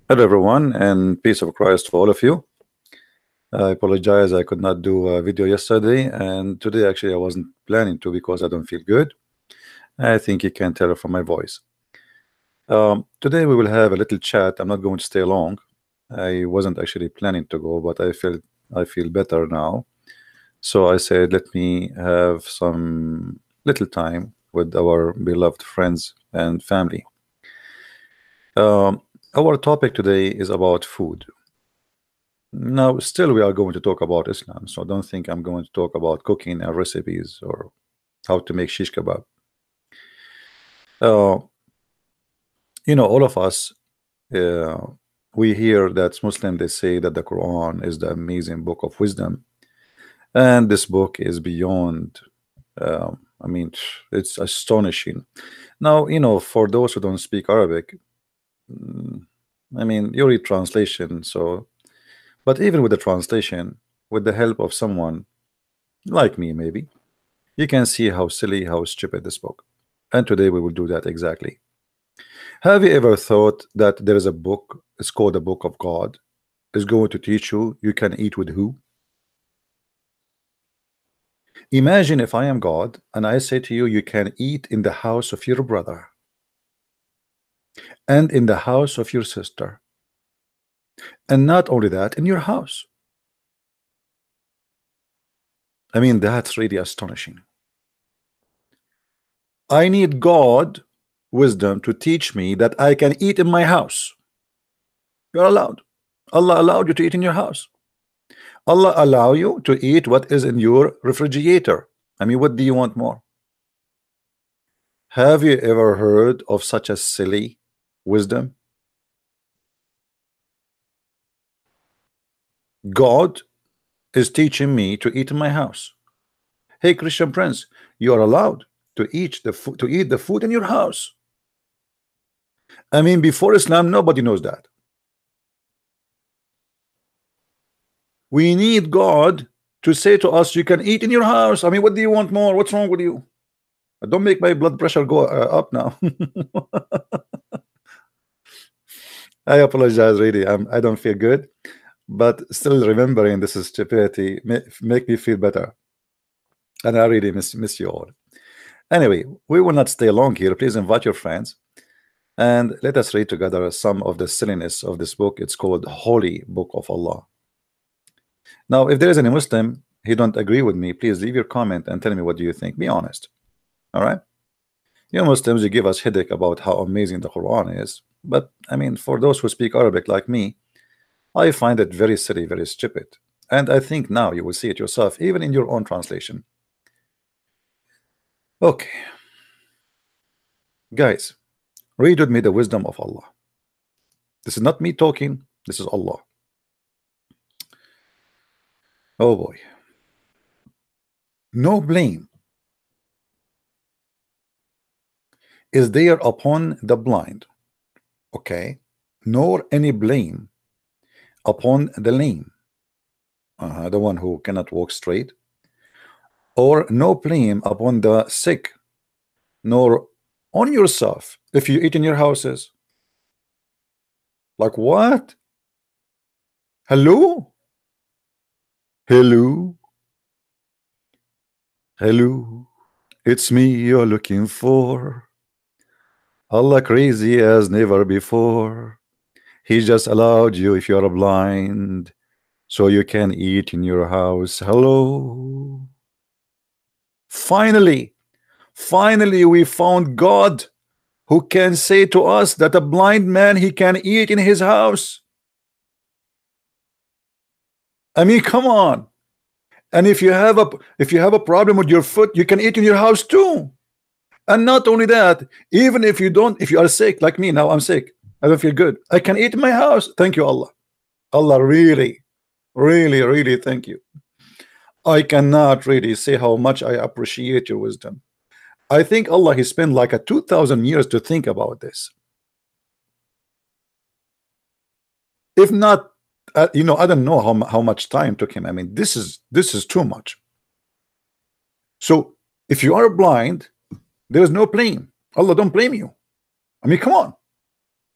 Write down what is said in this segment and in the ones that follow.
Hello, everyone, and peace of Christ for all of you. I apologize, I could not do a video yesterday, and today actually I wasn't planning to because I don't feel good. I think you can tell from my voice. Today we will have a little chat. I'm not going to stay long. I wasn't actually planning to go, but I feel better now. So I said, let me have some little time with our beloved friends and family. Our topic today is about food. Now, still, we are going to talk about Islam, so don't think I'm going to talk about cooking and recipes or how to make shish kebab. Uh, all of us, uh, we hear that Muslim they say that the Quran is the amazing book of wisdom, and this book is beyond. I mean, it's astonishing. Now, for those who don't speak Arabic, mm, I mean, you read translation, so. But even with the translation, with the help of someone like me, maybe, you can see how silly, how stupid this book. And today we will do that exactly. Have you ever thought that there is a book, it's called the Book of God, is going to teach you can eat with who? Imagine if I am God and I say to you, you can eat in the house of your brother and in the house of your sister. And not only that, in your house. I mean, that's really astonishing. I need God wisdom to teach me that I can eat in my house. You're allowed. Allah allowed you to eat in your house. Allah allow you to eat what is in your refrigerator. I mean, what do you want more? Have you ever heard of such a silly wisdom? God is teaching me to eat in my house. Hey, Christian Prince, you are allowed to eat the food in your house. I mean, before Islam, nobody knows that. We need God to say to us, you can eat in your house. I mean, what do you want more? What's wrong with you? Don't make my blood pressure go up now. I apologize, really. I don't feel good, but still remembering this is stupidity make me feel better. And I really miss you all. Anyway, we will not stay long here. Please invite your friends and let us read together some of the silliness of this book. It's called Holy Book of Allah. Now, if there is any Muslim he don't agree with me, please leave your comment and tell me what do you think. Be honest. All right. You Muslims, you give us headache about how amazing the Quran is, but I mean, for those who speak Arabic like me, I find it very silly, very stupid. And I think now you will see it yourself, even in your own translation. Okay, guys, read with me the wisdom of Allah. This is not me talking, this is Allah. Oh boy. No blame is there upon the blind, okay, nor any blame upon the lame, the one who cannot walk straight, or no blame upon the sick, nor on yourself if you eat in your houses. Like what? Hello? Hello? Hello? It's me you're looking for. Allah crazy as never before. He just allowed you if you're blind so you can eat in your house. Hello? Finally we found God who can say to us that a blind man he can eat in his house. I mean, come on. And if you have a problem with your foot, you can eat in your house too. And not only that, even if you are sick like me now, I'm sick, I don't feel good, I can eat in my house. Thank you, Allah. Allah, really thank you. I cannot really say how much I appreciate your wisdom. I think Allah, he spent like 2,000 years to think about this. If not, I don't know how much time took him. I mean, this is too much. So if you are blind, there is no blame. Allah don't blame you. I mean, come on.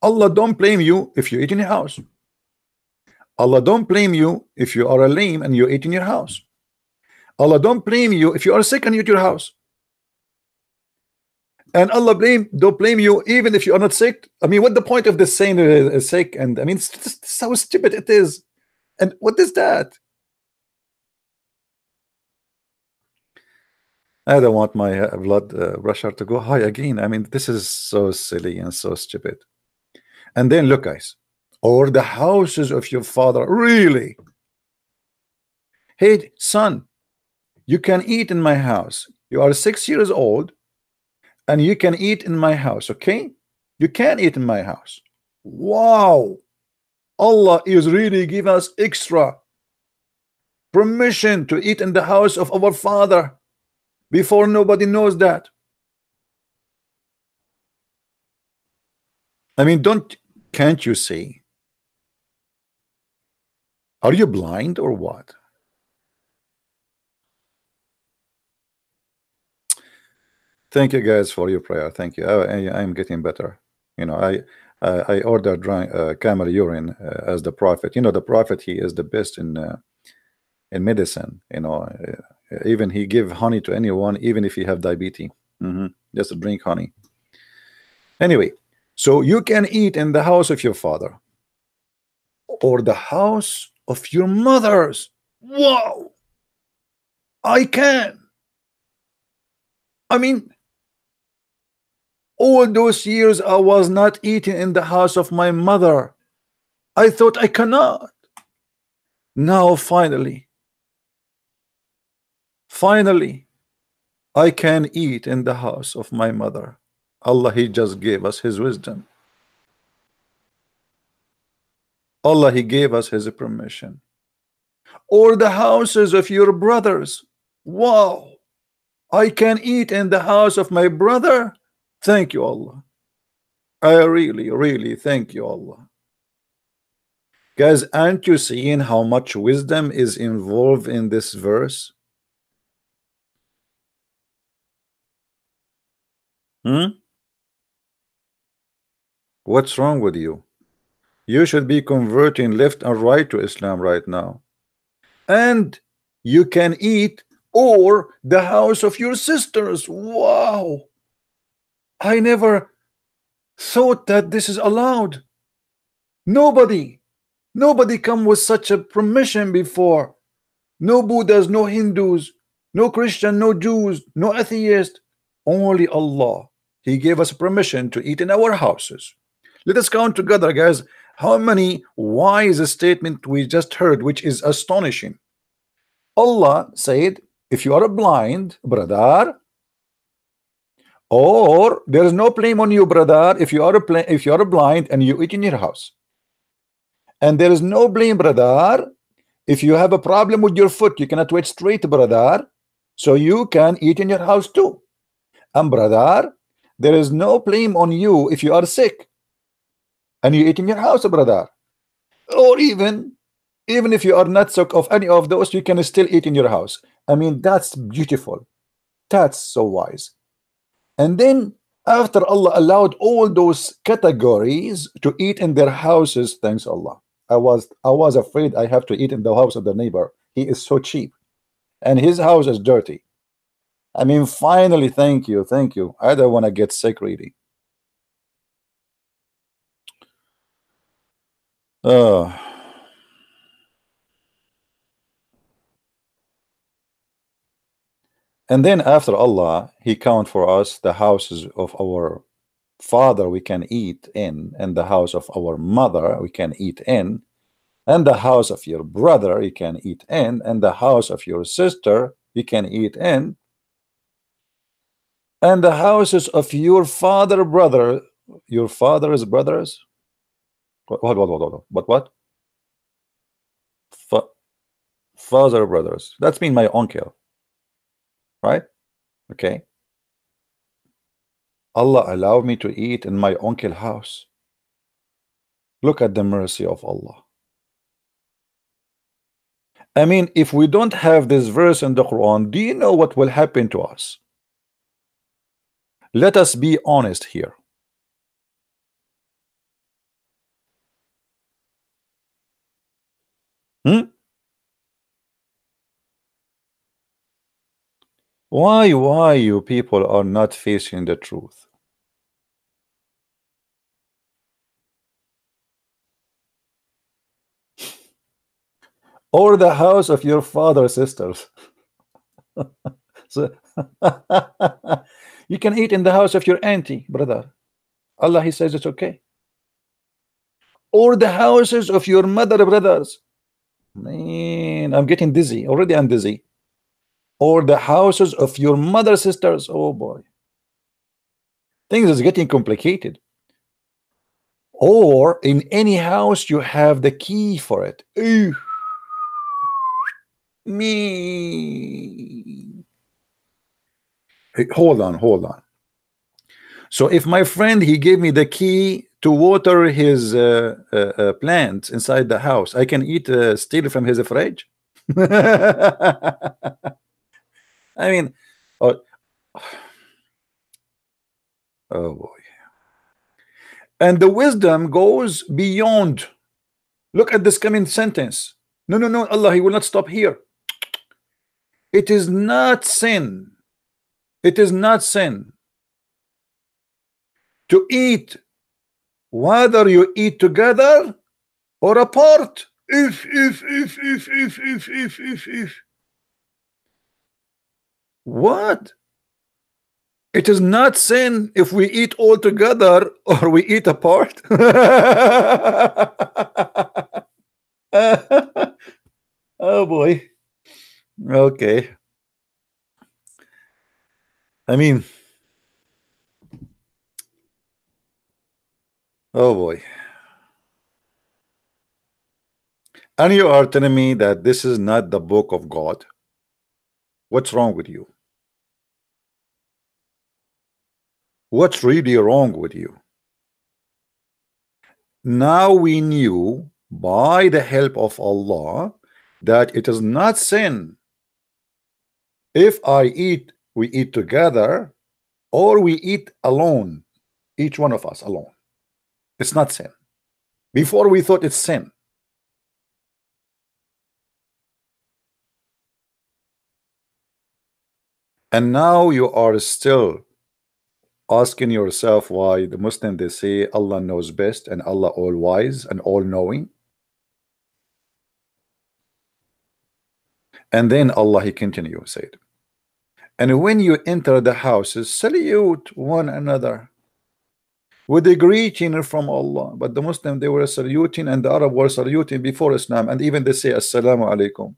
Allah don't blame you if you eat in your house. Allah don't blame you if you are a lame and you eat in your house. Allah don't blame you if you are sick and you eat your house. And Allah don't blame you even if you are not sick. I mean, what the point of this saying sick? And I mean, it's just how stupid it is. And what is that? I don't want my blood pressure to go high again. I mean, this is so silly and so stupid. And then look, guys, or the houses of your father. Really? Hey, son, you can eat in my house. You are 6 years old and you can eat in my house. Okay, you can eat in my house. Wow, Allah is really giving us extra permission to eat in the house of our father before nobody knows that. I mean, can't you see? Are you blind or what? Thank you guys for your prayer. Thank you. I'm getting better. You know, I ordered camel urine as the prophet. You know, the prophet, he is the best in medicine. You know, even he give honey to anyone, even if you have diabetes. Just drink honey. Anyway, so you can eat in the house of your father or the house of your mothers. Wow, I can. I mean, all those years I was not eating in the house of my mother. I thought I cannot. Now finally, I can eat in the house of my mother. Allah, he just gave us his wisdom. Allah, he gave us his permission. Or the houses of your brothers. Wow, I can eat in the house of my brother. Thank you, Allah. I really thank you, Allah. Guys, aren't you seeing how much wisdom is involved in this verse? What's wrong with you? You should be converting left and right to Islam right now. And you can eat or the house of your sisters. Wow, I never thought that this is allowed. Nobody come with such a permission before. No Buddhas, no Hindus, no Christian, no Jews, no atheist. Only Allah. He gave us permission to eat in our houses. Let us count together, guys, how many wise statement we just heard, which is astonishing. Allah said, if you are blind, brother, or there is no blame on you, brother, if you are blind and you eat in your house. And there is no blame, brother, if you have a problem with your foot, you cannot wait straight, brother, so you can eat in your house too. And brother, there is no blame on you if you are sick and you eat in your house, brother. Or even if you are not sick of any of those, you can still eat in your house. I mean, that's beautiful. That's so wise. And then after Allah allowed all those categories to eat in their houses, thanks Allah. I was afraid I have to eat in the house of the neighbor. He is so cheap and his house is dirty. I mean, finally, thank you. I don't want to get sick really. And then after Allah, he count for us the houses of our father we can eat in, and the house of our mother we can eat in, and the house of your brother you can eat in, and the house of your sister you can eat in, and the houses of your father's brothers. What? Father brothers. That's mean my uncle, right? Okay. Allah allowed me to eat in my uncle's house. Look at the mercy of Allah. I mean, if we don't have this verse in the Quran, do you know what will happen to us? Let us be honest here. Hmm? Why you people are not facing the truth? Or the house of your father, sisters. So you can eat in the house of your auntie, brother. Allah, He says it's okay. Or the houses of your mother, brothers. Man, I'm getting dizzy. Already I'm dizzy. Or the houses of your mother, sisters. Oh boy. Things is getting complicated. Or in any house you have the key for it. Ooh, me. Hey, hold on. So if my friend he gave me the key to water his plants inside the house, I can eat steal from his fridge. I mean, oh, oh boy. And the wisdom goes beyond. Look at this coming sentence. No, no, no, Allah, He will not stop here. It is not sin. It is not sin to eat, whether you eat together or apart. If. What? It is not sin if we eat all together or we eat apart. Oh boy. Okay. I mean, oh boy. And you are telling me that this is not the book of God. What's wrong with you? What's really wrong with you? Now we knew by the help of Allah that it is not sin if we eat together or we eat alone, each one of us alone. It's not sin. Before we thought it's sin. And now you are still asking yourself why the Muslim they say Allah knows best and Allah all wise and all knowing. And then Allah He continue said, and when you enter the houses, salute one another with a greeting from Allah. But the Muslim they were saluting and the Arab were saluting before Islam, and even they say Assalamu alaikum.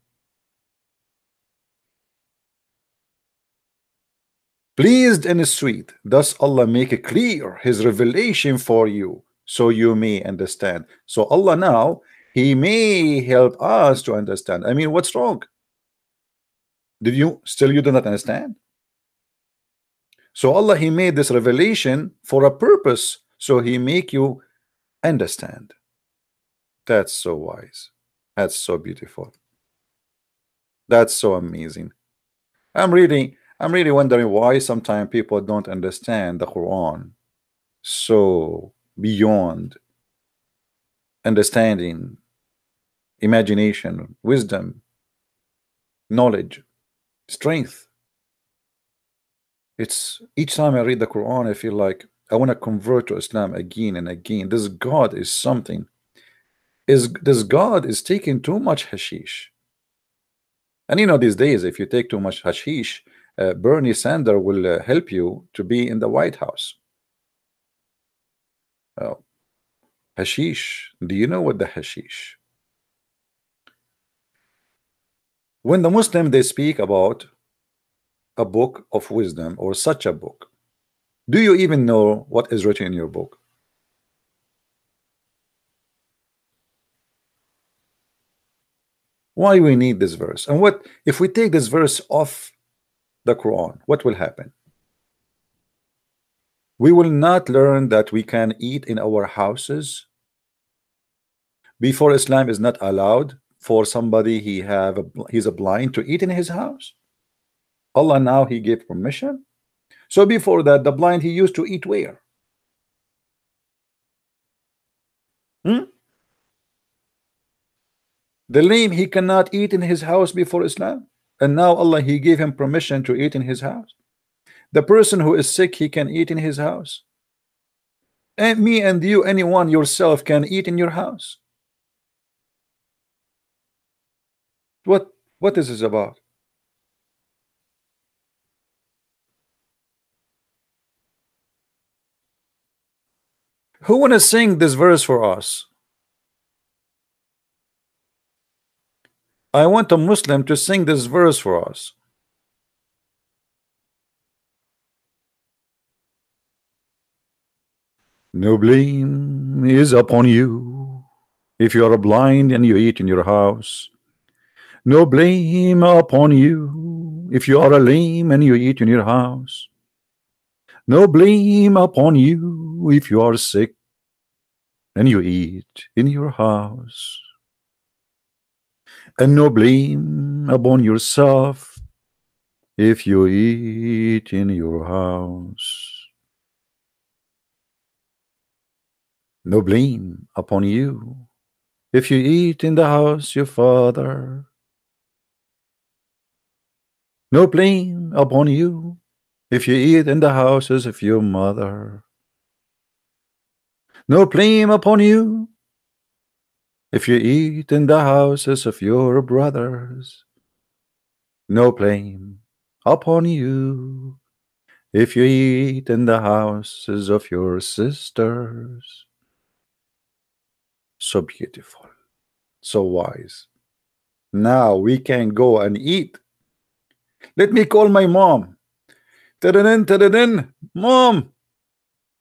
Pleased and sweet, thus Allah make it clear His revelation for you, so you may understand. So Allah now He may help us to understand. I mean, what's wrong? Did you do not understand? So Allah He made this revelation for a purpose, so He make you understand. That's so wise. That's so beautiful. That's so amazing. I'm really wondering why sometimes people don't understand the Quran so beyond understanding, imagination, wisdom, knowledge, strength. It's each time I read the Quran, I feel like I want to convert to Islam again and again. This God is something. This God is taking too much hashish. And you know, these days, if you take too much hashish, Bernie Sanders will help you to be in the White House. Hashish. Do you know what the hashish? When the Muslim they speak about a book of wisdom or such a book, do you even know what is written in your book? Why we need this verse? And what if we take this verse off the Quran? What will happen? We will not learn that we can eat in our houses. Before Islam is not allowed for somebody he's a blind to eat in his house. Allah now He gave permission. So before that, the blind he used to eat where? The lame, he cannot eat in his house before Islam, and now Allah, he gave him permission to eat in his house. The person who is sick, he can eat in his house. And me and you, anyone, yourself, can eat in your house. What is this about? Who wanna sing this verse for us? I want a Muslim to sing this verse for us. No blame is upon you if you are blind and you eat in your house. No blame upon you if you are a lame and you eat in your house. No blame upon you if you are sick and you eat in your house. And no blame upon yourself if you eat in your house. No blame upon you if you eat in the house your father. No blame upon you if you eat in the houses of your mother. No blame upon you if you eat in the houses of your brothers. No blame upon you if you eat in the houses of your sisters. So beautiful, so wise. Now we can go and eat. Let me call my mom. Ta-da-din, ta-da-din. Mom,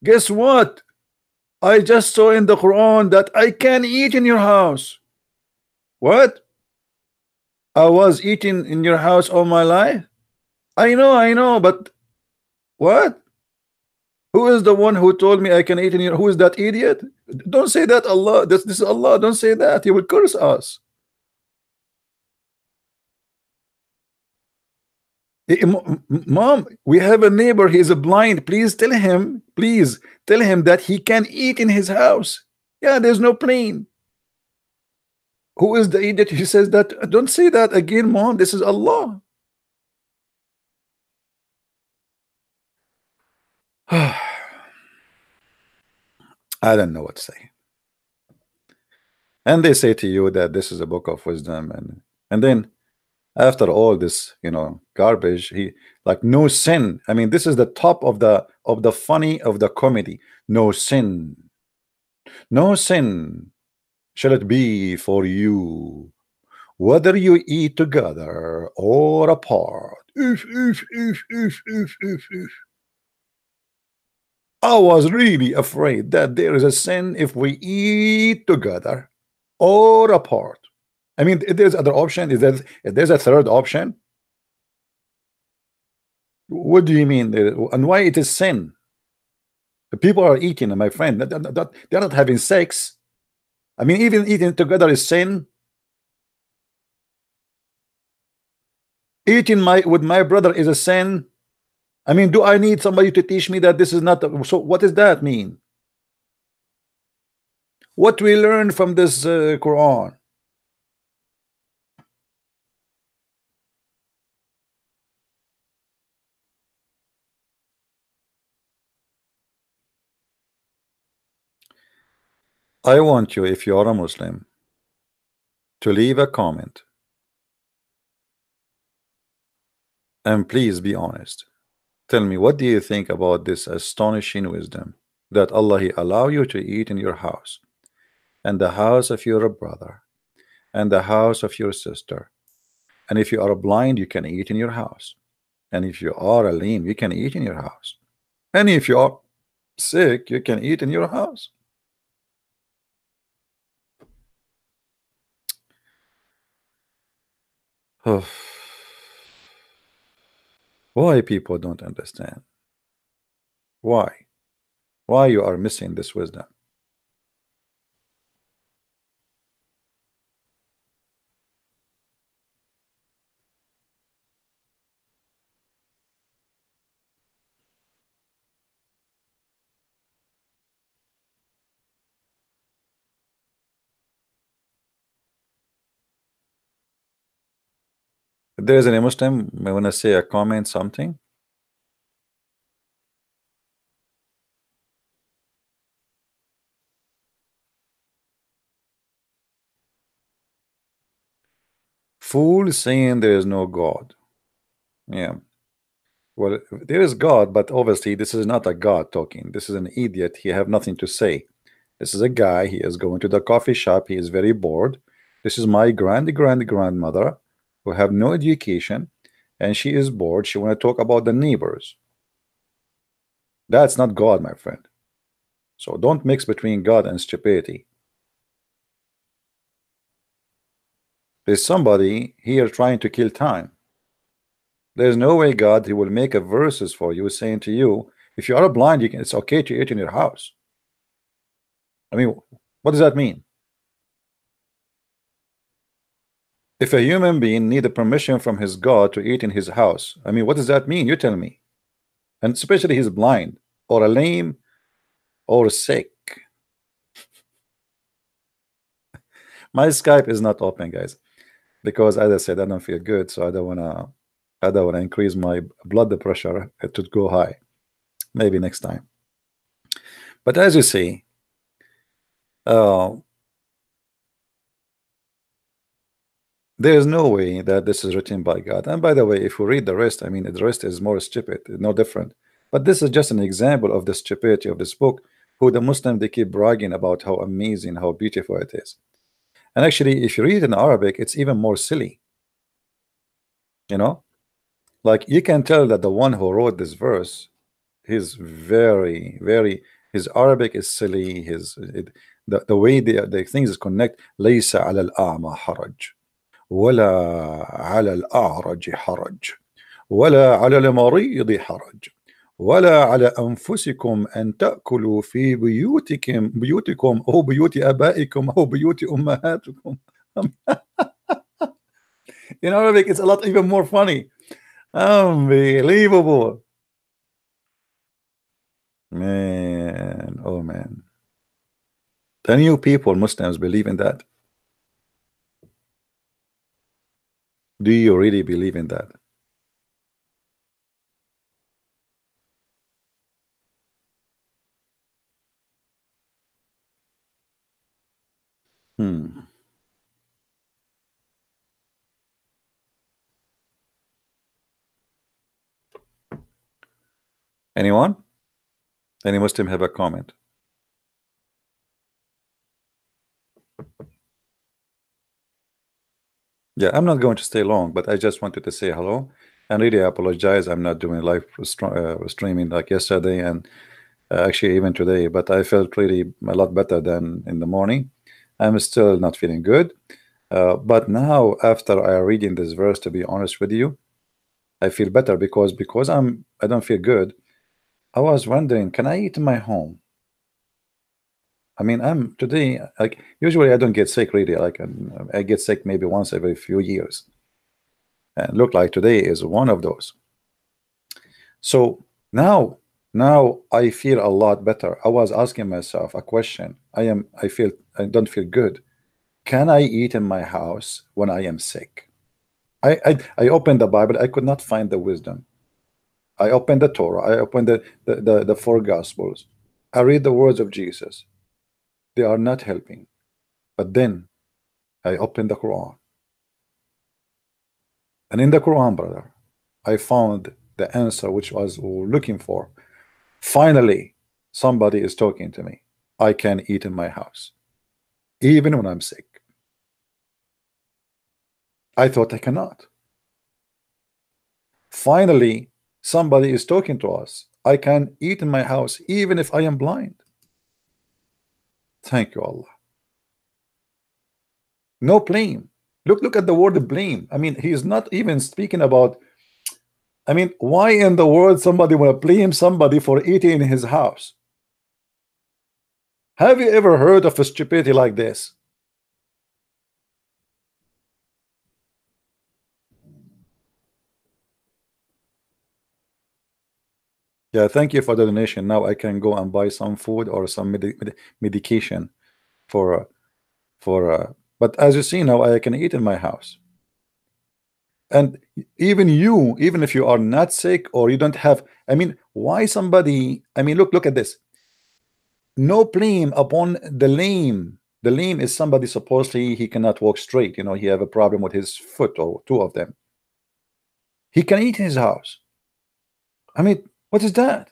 guess what? I just saw in the Quran that I can eat in your house. What? I was eating in your house all my life? I know, but what? Who is the one who told me I can eat in your? Who is that idiot? Don't say that, Allah. This is Allah. Don't say that. He will curse us. Mom, we have a neighbor. He is a blind. Please tell him. Please tell him that he can eat in his house. Yeah, there's no plane. Who is the idiot who says that? Don't say that again, Mom. This is Allah. I don't know what to say. And they say to you that this is a book of wisdom, and then after all this, garbage, he like no sin. I mean, this is the top of the funny of the comedy. No sin, no sin shall it be for you, whether you eat together or apart. I was really afraid that there is a sin if we eat together or apart. I mean, if there's other option, if there's a third option, what do you mean? And why it is sin? The people are eating, my friend. They're not having sex. I mean, even eating together is sin. Eating with my brother is a sin. I mean, do I need somebody to teach me that this is not? So what does that mean? What we learn from this Quran? I want you, if you are a Muslim, to leave a comment and please be honest. Tell me, what do you think about this astonishing wisdom that Allah He allow you to eat in your house and the house of your brother and the house of your sister, and if you are blind you can eat in your house, and if you are a lame you can eat in your house, and if you are sick you can eat in your house. Why people don't understand? Why you are missing this wisdom? If there is any Muslim, I want to say a comment, something. Fool saying there is no God. Yeah. Well, there is God, but obviously this is not a God talking. This is an idiot. He have nothing to say. This is a guy. He is going to the coffee shop. He is very bored. This is my grandmother who have no education, and she is bored. She want to talk about the neighbors. That's not God, my friend. So don't mix between God and stupidity. There's somebody here trying to kill time. There's no way God he will make a verses for you saying to you, if you are blind, you can. It's okay to eat in your house. I mean, what does that mean? If a human being need a permission from his God to eat in his house, I mean, what does that mean? You tell me. And especially he's blind or a lame or sick. My Skype is not open, guys, because as I said, I don't feel good, so I don't wanna increase my blood pressure to go high. Maybe next time. But as you see, uh, there is no way that this is written by God. And by the way, if we read the rest, I mean, the rest is more stupid, no different. But this is just an example of the stupidity of this book, who the Muslim, they keep bragging about how amazing, how beautiful it is. And actually, if you read it in Arabic, it's even more silly. You know, like you can tell that the one who wrote this verse, he's very, his Arabic is silly. The way the things connect. ليس على الأعمى حرج ولا على الأعرج حرج ولا على المريض حرج ولا على أنفسكم أن تأكلوا في بيوتكم أو بيوت آبائكم أو بيوت أمهاتكم. In Arabic, it's a lot even more funny. Unbelievable. Man, oh man. The new people, Muslims, believe in that. Do you really believe in that? Hmm. Anyone? Any Muslim have a comment? Yeah, I'm not going to stay long, but I just wanted to say hello and really apologize. I'm not doing live streaming like yesterday and actually even today, but I felt really a lot better than in the morning. I'm still not feeling good. But now, after I reading this verse, to be honest with you, I feel better because I don't feel good. I was wondering, can I eat in my home? I mean, I'm today like usually I don't get sick really. Like I get sick maybe once every few years, and look like today is one of those. So now I feel a lot better. I was asking myself a question. I don't feel good. Can I eat in my house when I am sick? I opened the Bible. I could not find the wisdom. I opened the Torah. I opened the four Gospels. I read the words of Jesus. They are not helping. But then I opened the Quran. And in the Quran, brother, I found the answer which I was looking for. Finally, somebody is talking to me. I can eat in my house, even when I'm sick. I thought I cannot. Finally, somebody is talking to us. I can eat in my house, even if I am blind. Thank you, Allah. No blame. Look at the word blame. I mean, he is not even speaking about. I mean, why in the world somebody want to blame somebody for eating in his house? Have you ever heard of a stupidity like this? Yeah, thank you for the donation. Now I can go and buy some food or some medication for but as you see now, I can eat in my house. And even if you are not sick or you don't have, I mean, why somebody, I mean, look at this. No blame upon the lame. The lame is somebody supposedly he cannot walk straight, you know, he have a problem with his foot or two of them. He can eat in his house. I mean, what is that?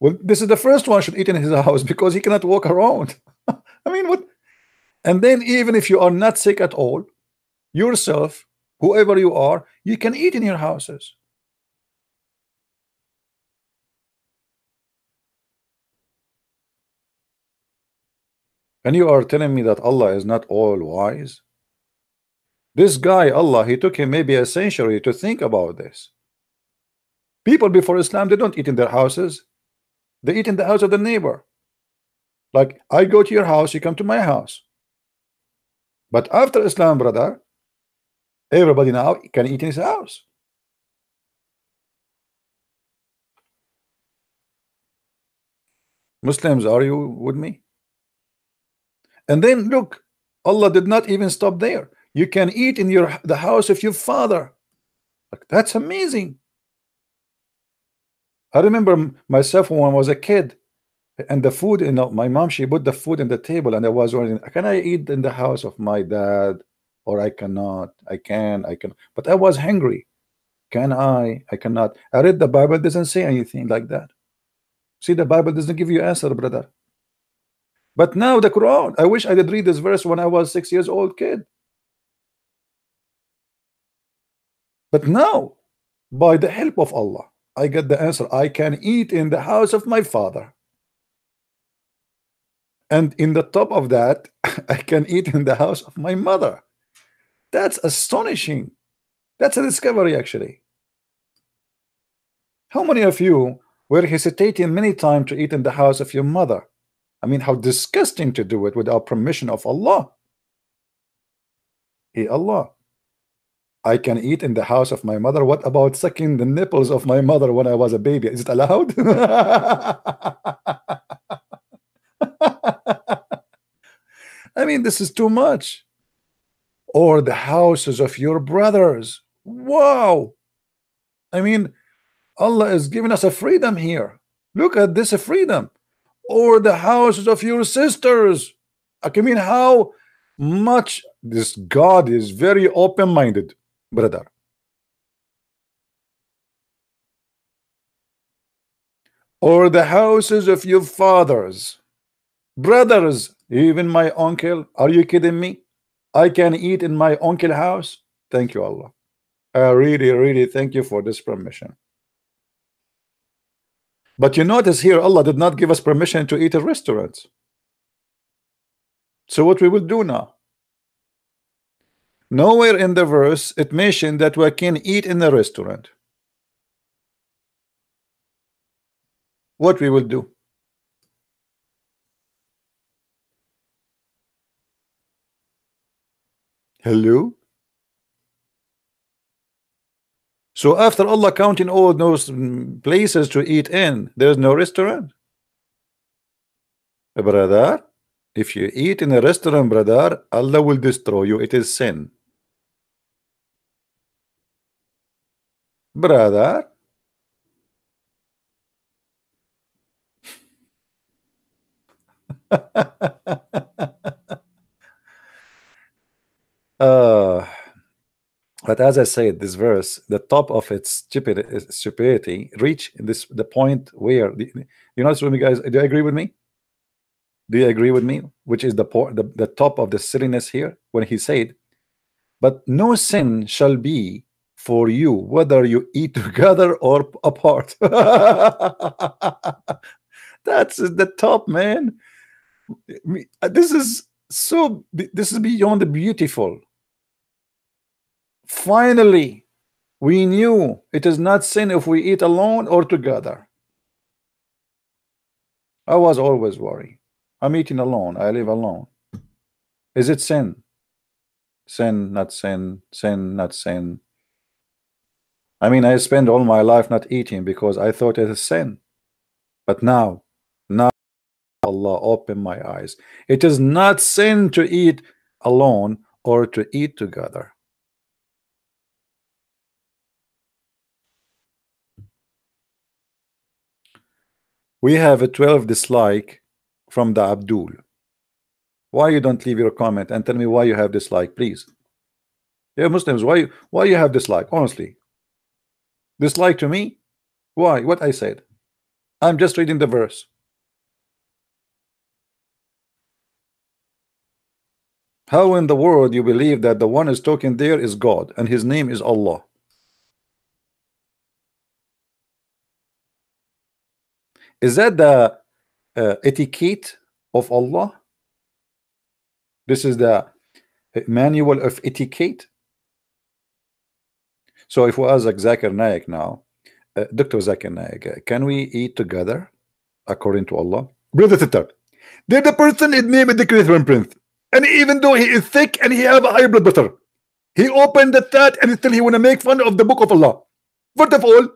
Well, this is the first one should eat in his house because he cannot walk around. I mean, what? And then even if you are not sick at all, yourself, whoever you are, you can eat in your houses. And you are telling me that Allah is not all wise? This guy, Allah, he took him maybe a century to think about this. People before Islam, they don't eat in their houses. They eat in the house of the neighbor. Like, I go to your house, you come to my house. But after Islam, brother, everybody now can eat in his house. Muslims, are you with me? And then look, Allah did not even stop there. You can eat in the house of your father. Like, that's amazing. I remember myself when I was a kid, and the food, you know, my mom, she put the food in the table, and I was wondering, can I eat in the house of my dad, or I cannot? I can, but I was hungry. Can I? I cannot. I read the Bible, doesn't say anything like that. See, the Bible doesn't give you answer, brother. But now the Quran, I wish I did read this verse when I was 6 years old kid. But now, by the help of Allah, I get the answer. I can eat in the house of my father. And in the top of that, I can eat in the house of my mother. That's astonishing. That's a discovery, actually. How many of you were hesitating many times to eat in the house of your mother? I mean, how disgusting to do it without permission of Allah. Hey, Allah, I can eat in the house of my mother. What about sucking the nipples of my mother when I was a baby? Is it allowed? I mean, this is too much. Or the houses of your brothers. Wow. I mean, Allah is giving us a freedom here. Look at this freedom. Or the houses of your sisters. I mean, how much this God is very open-minded, brother. Or the houses of your fathers, brothers, even my uncle. Are you kidding me? I can eat in my uncle house. Thank you, Allah. I really thank you for this permission. But you notice here, Allah did not give us permission to eat at restaurants. So what we will do now? Nowhere in the verse it mentioned that we can eat in a restaurant. What we will do? Hello? So after Allah counting all those places to eat in, there's no restaurant? Brother, if you eat in a restaurant, brother, Allah will destroy you. It is sin. Brother. But as I said, this verse, the top of its stupidity, reach this the point where you know, me guys, do you agree with me? Do you agree with me? Which is the top of the silliness here when he said, "But no sin shall be for you, whether you eat together or apart." That's the top, man. This is so. This is beyond beautiful. Finally, we knew it is not sin if we eat alone or together. I was always worried. I'm eating alone. I live alone. Is it sin? Sin, not sin. Sin, not sin. I mean, I spend all my life not eating because I thought it is sin. But now Allah opened my eyes. It is not sin to eat alone or to eat together. We have a 12 dislike from the Abdul. Why you don't leave your comment and tell me why you have dislike, please? Yeah, Muslims, why you have dislike? Honestly, dislike to me? Why? What I said? I'm just reading the verse. How in the world you believe that the one is talking there is God and his name is Allah? Is that the etiquette of Allah? This is the manual of etiquette. So if we ask Zakir Naik now, Dr. Zakir Naik, can we eat together according to Allah? Brother sister, there's the person his name is the Christian Prince, and even though he is sick and he have a high blood pressure, he opened the chat and still he want to make fun of the book of Allah. First of all,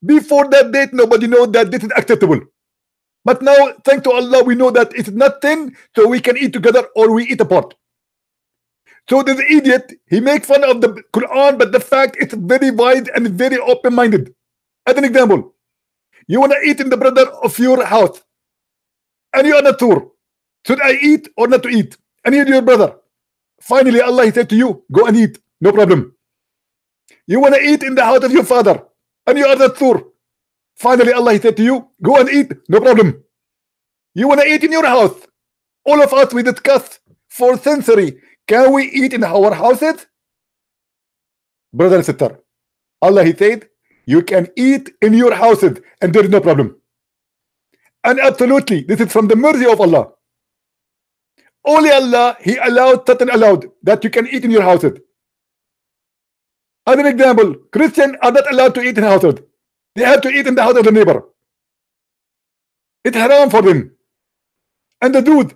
before that date, nobody know that this is acceptable. But now, thanks to Allah, we know that it's nothing, so we can eat together or we eat apart. So this idiot, he make fun of the Quran, but the fact it's very wide and very open-minded. As an example, you want to eat in the brother of your house, and you are not sure, should I eat or not to eat? And you're your brother. Finally, Allah, he said to you, go and eat, no problem. You want to eat in the house of your father, and you are not sure. Finally, Allah, he said to you, go and eat, no problem. You want to eat in your house. All of us, we discuss for century. Can we eat in our houses? Brother and sister, Allah, he said, you can eat in your houses, and there is no problem. And absolutely, this is from the mercy of Allah. Only Allah, he allowed certain allowed that you can eat in your houses. As an example, Christians are not allowed to eat in houses. They have to eat in the house of the neighbor. It's haram for them. And the Jews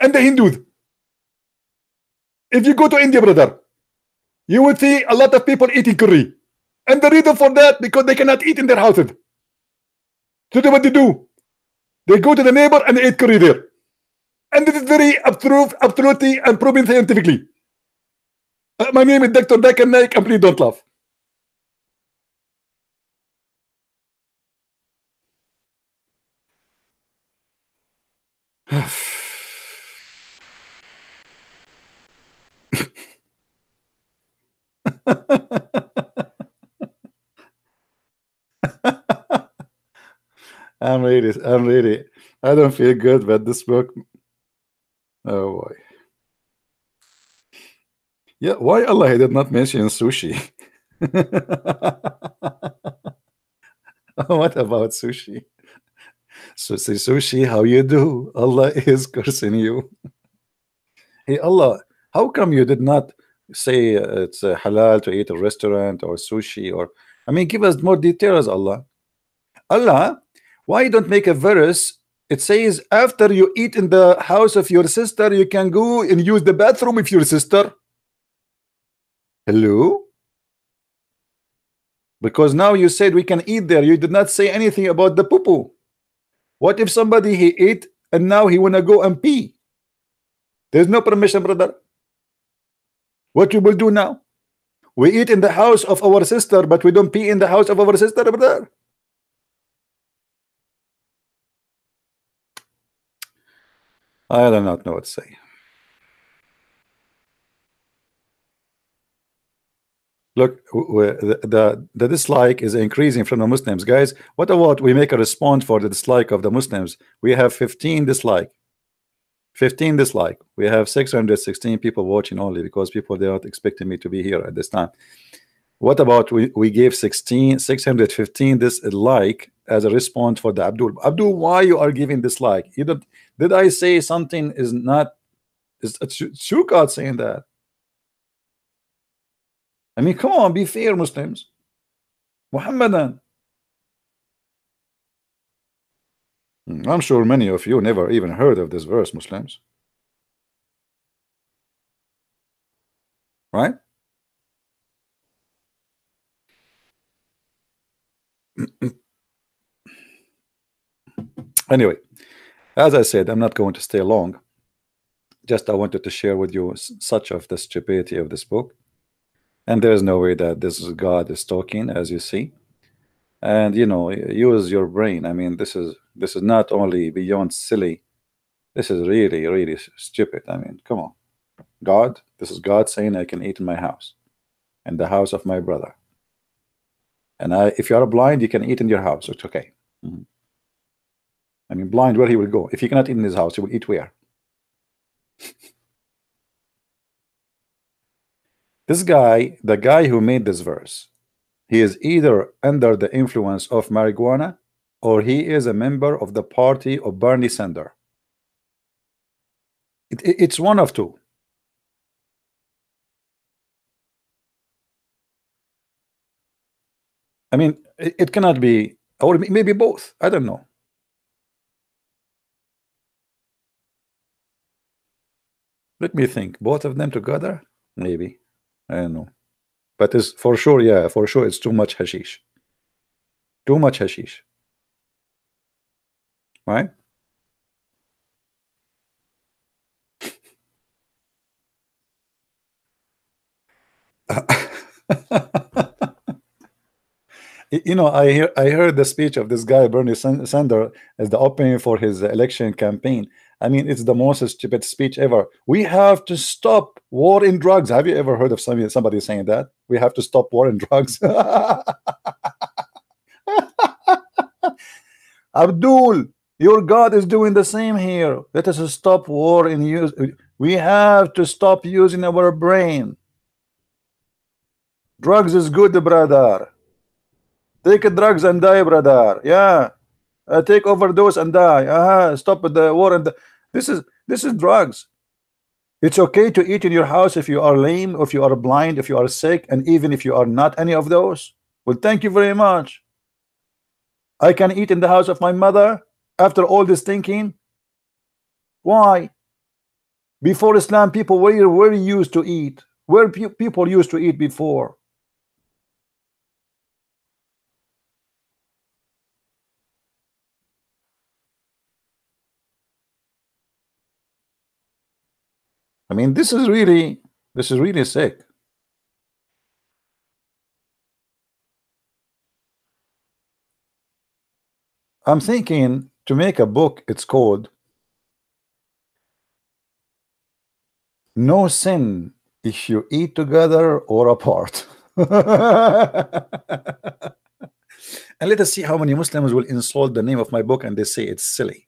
and the Hindus. If you go to India, brother, you will see a lot of people eating curry. And the reason for that, because they cannot eat in their houses. So what they do? They go to the neighbor and they eat curry there. And this is very absolutely and proven scientifically. My name is Dr. Zakir Naik, and please don't laugh. I'm ready. I don't feel good, but this book. Oh boy. Yeah, why Allah did not mention sushi? What about sushi? So say sushi, how you do? Allah is cursing you. Hey Allah, how come you did not say it's halal to eat a restaurant or sushi? Or I mean, give us more details, Allah. Allah, why you don't make a verse? It says after you eat in the house of your sister, you can go and use the bathroom with your sister. Hello? Because now you said we can eat there. You did not say anything about the poo-poo. What if somebody he ate and now he wanna go and pee? There's no permission, brother. What you will do now? We eat in the house of our sister, but we don't pee in the house of our sister, brother. I do not know what to say. Look, the dislike is increasing from the Muslims, guys. What about we make a response for the dislike of the Muslims? We have 15 dislike. 15 dislike. We have 616 people watching only because people they are not expecting me to be here at this time. What about we gave 615 dislike as a response for the Abdul? Abdul, why you are giving dislike? You don't. Did I say something is not? Is Shukat saying that? I mean, come on, be fair, Muslims. Muhammadan. I'm sure many of you never even heard of this verse, Muslims. Right? Anyway, as I said, I'm not going to stay long. Just I wanted to share with you such of the stupidity of this book. And there is no way that this God is talking, as you see. and use your brain. I mean, this is not only beyond silly. This is really, really stupid. I mean, come on. God, this is God saying I can eat in my house, in the house of my brother. And if you are blind, you can eat in your house. It's okay. Mhm. I mean, blind, where he will go? If he cannot eat in his house, he will eat where? This guy, the guy who made this verse, he is either under the influence of marijuana or he is a member of the party of Bernie Sanders. It's one of two. I mean, it cannot be, or maybe both. I don't know. Let me think. Both of them together? Maybe. I don't know. But it's for sure, yeah, for sure, it's too much hashish. Too much hashish. Right? I heard the speech of this guy Bernie Sanders as the opening for his election campaign. I mean, it's the most stupid speech ever. We have to stop war in drugs. Have you ever heard of somebody saying that? We have to stop war in drugs. Abdul, your God is doing the same here. Let us stop war in use. We have to stop using our brain. Drugs is good, brother. Take drugs and die, brother. Yeah. Take overdose and die. Stop the war and this is drugs. It's okay to eat in your house if you are lame, or if you are blind, if you are sick, and even if you are not any of those. Well, thank you very much. I can eat in the house of my mother after all this thinking. Why? Before Islam, people were used to eat. Where people used to eat before? I mean, this is really sick. I'm thinking to make a book. It's called No Sin If You Eat Together or Apart. And let us see how many Muslims will insult the name of my book and they say it's silly.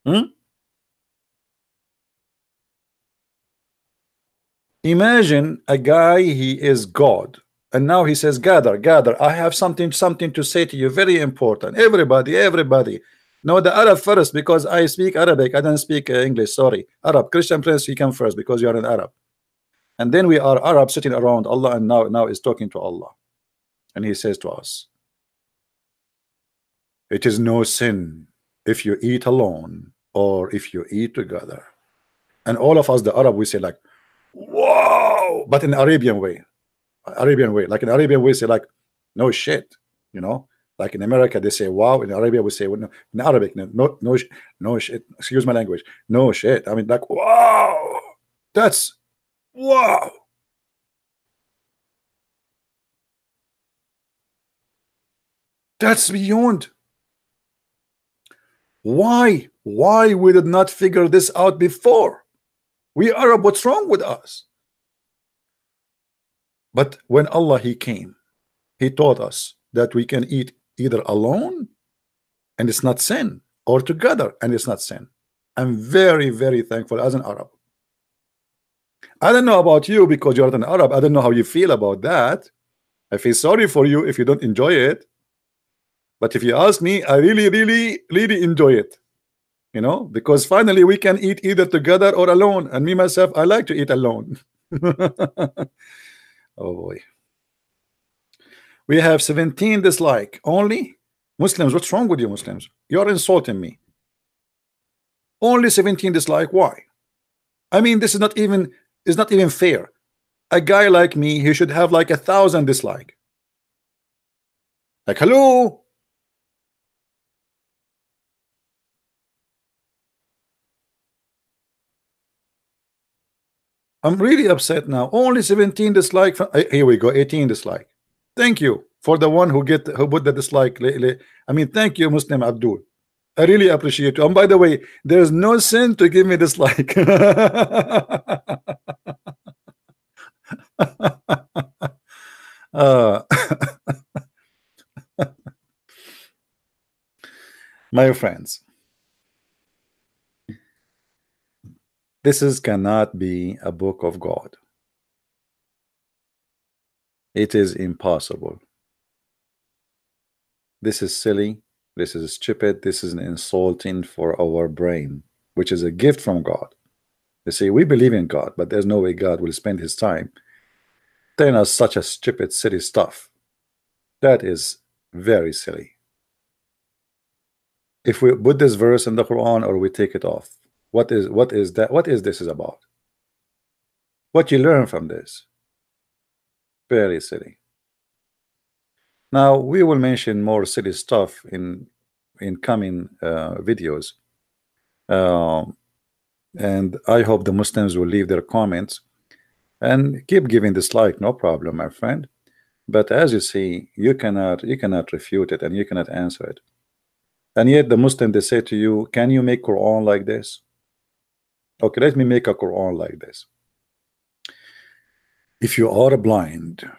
Hmm? Imagine a guy, he is God, and now he says, gather, gather, I have something to say to you, very important. Everybody. No, the Arab first, because I speak Arabic. I don't speak English, sorry. Arab. Christian Prince, you come first because you are an Arab. And then we are Arab sitting around Allah, and now is talking to Allah. And he says to us, it is no sin if you eat alone or if you eat together. And all of us, the Arab, we say like, whoa, but in Arabian way. Like in Arabian we say like, no shit, you know. Like in America they say wow. In Arabia we say, well, no, in Arabic, no shit. Excuse my language. No shit. I mean, like, wow, that's wow. That's beyond. Why we did not figure this out before? We Arab, what's wrong with us? But when Allah he came, he taught us that we can eat either alone and it's not sin, or together and it's not sin. I'm very, very thankful as an Arab. I don't know about you because you're not an Arab. I don't know how you feel about that. I feel sorry for you if you don't enjoy it. But if you ask me, I really, really, really enjoy it. You know, because finally we can eat either together or alone. And me, myself, I like to eat alone. Oh boy. We have 17 dislike only. Muslims, what's wrong with you Muslims? You're insulting me. Only 17 dislike. Why? I mean, this is not even fair. A guy like me, he should have like 1,000 dislike. Like, hello. I'm really upset now. Only 17 dislike. Here we go. 18 dislike. Thank you for the one who put the dislike. I mean, thank you, Muslim Abdul. I really appreciate you. And by the way, there's no sin to give me dislike. My friends, this cannot be a book of God. It is impossible. This is silly. This is stupid. This is insulting for our brain, which is a gift from God. You see, we believe in God, but there's no way God will spend his time telling us such a stupid, silly stuff. That is very silly. If we put this verse in the Quran or we take it off, what is that? What is this about? What you learn from this? Very silly. Now we will mention more silly stuff in coming videos, and I hope the Muslims will leave their comments and keep giving dislike, no problem, my friend. But as you see, you cannot refute it and you cannot answer it. And yet the Muslim, they say to you, can you make Quran like this? Okay, let me make a Quran like this. If you are blind,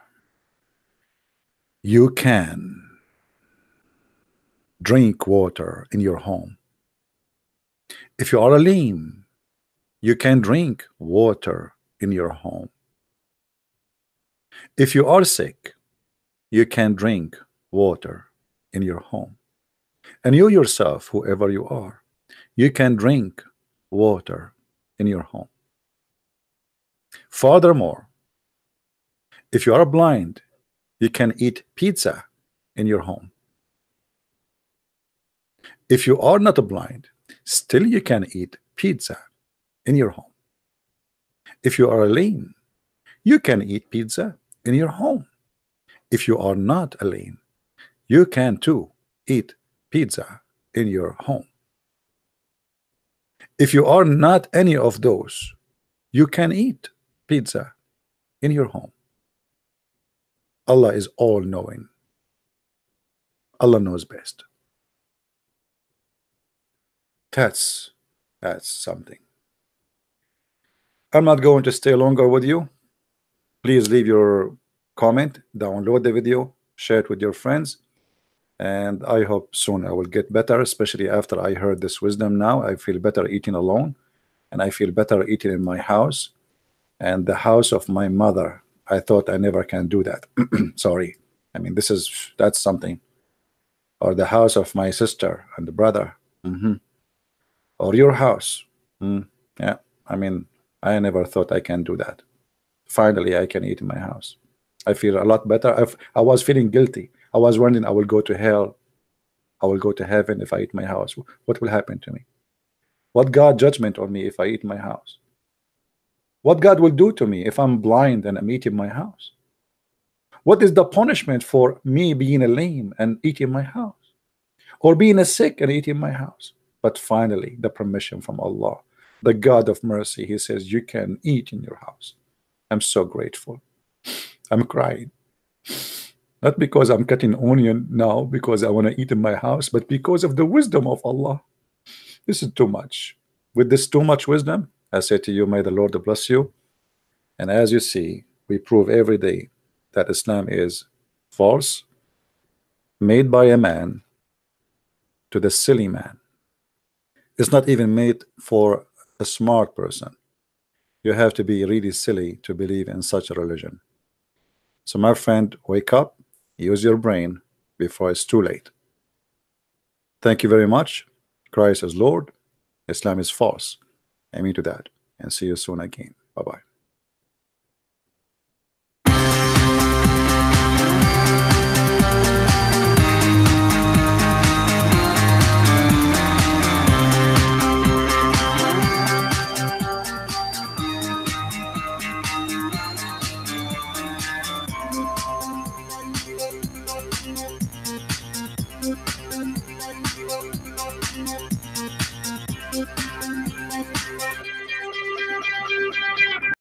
you can drink water in your home. If you are lame, you can drink water in your home. If you are sick, you can drink water in your home. And you yourself, whoever you are, you can drink water in your home. Furthermore, if you are blind, you can eat pizza in your home. If you are not blind, still you can eat pizza in your home. If you are lame, you can eat pizza in your home. If you are not lame, you can too eat pizza in your home. If you are not any of those, you can eat pizza in your home. Allah is all-knowing. Allah knows best. That's something. I'm not going to stay longer with you. Please leave your comment, download the video, share it with your friends, and I hope soon I will get better, especially after I heard this wisdom. Now I feel better eating alone, and I feel better eating in my house and the house of my mother. I thought I never can do that. Sorry. I mean, that's something. Or the house of my sister and the brother. Or your house. Yeah, I mean, I never thought I can do that. Finally, I can eat in my house. I feel a lot better. I was feeling guilty. I was wondering, I will go to hell, I will go to heaven if I eat my house. What will happen to me? What God judgment on me if I eat my house? What God will do to me if I'm blind and I'm eating my house? What is the punishment for me being a lame and eating my house, or being a sick and eating my house? But finally, the permission from Allah, the God of mercy, He says you can eat in your house. I'm so grateful. I'm crying, not because I'm cutting onion now because I want to eat in my house, but because of the wisdom of Allah. This is too much. With this too much wisdom, I say to you, may the Lord bless you. And as you see, we prove every day that Islam is false, made by a man to the silly man. It's not even made for a smart person. You have to be really silly to believe in such a religion. So my friend, wake up, use your brain before it's too late. Thank you very much. Christ is Lord. Islam is false. Amen to that. And see you soon again. Bye-bye.